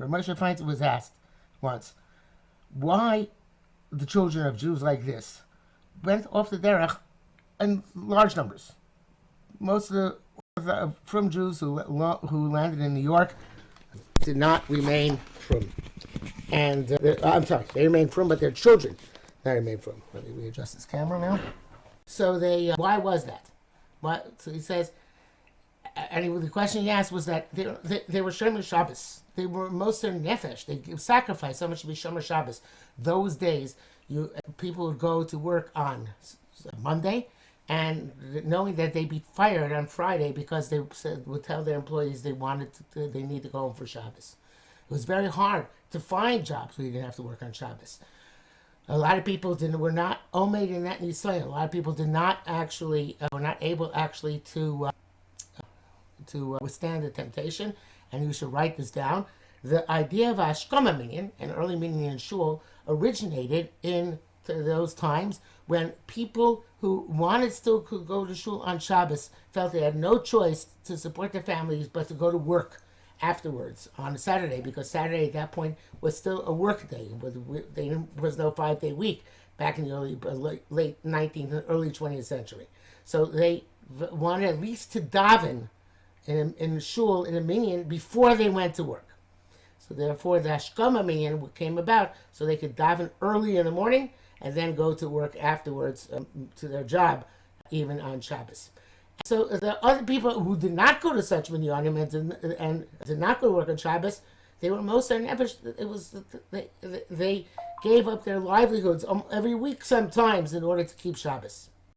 Reb Moshe Feinstein was asked once why the children of Jews like this went off the derech in large numbers. Most of the Frum Jews who landed in New York did not remain Frum. And I'm sorry, they remained Frum, but their children not remained Frum. Let me readjust this camera now. So why was that? Why? So he says, and the question he asked was that they were Shomer Shabbos. They were most of their nefesh. They sacrificed so much to be Shomer Shabbos. Those days, people would go to work on Monday, and knowing that they'd be fired on Friday because they would tell their employees they need to go home for Shabbos. It was very hard to find jobs where you didn't have to work on Shabbos. A lot of people were not omed in that Yisrael. A lot of people did not actually were not able actually to withstand the temptation. And you should write this down. The idea of Hashkoma Minyan, an early Minyan shul, originated in those times when people who still could go to shul on Shabbos felt they had no choice to support their families but to go to work afterwards on Saturday, because Saturday at that point was still a work day. There was no 5-day week back in the late 19th and early 20th century. So they wanted at least to daven in shul, in a minyan, before they went to work. So therefore the Hashkoma minyan came about so they could daven early in the morning and then go to work afterwards to their job, even on Shabbos. So the other people who did not go to such minyanim and did not go to work on Shabbos, they were most nefesh. They gave up their livelihoods every week sometimes in order to keep Shabbos.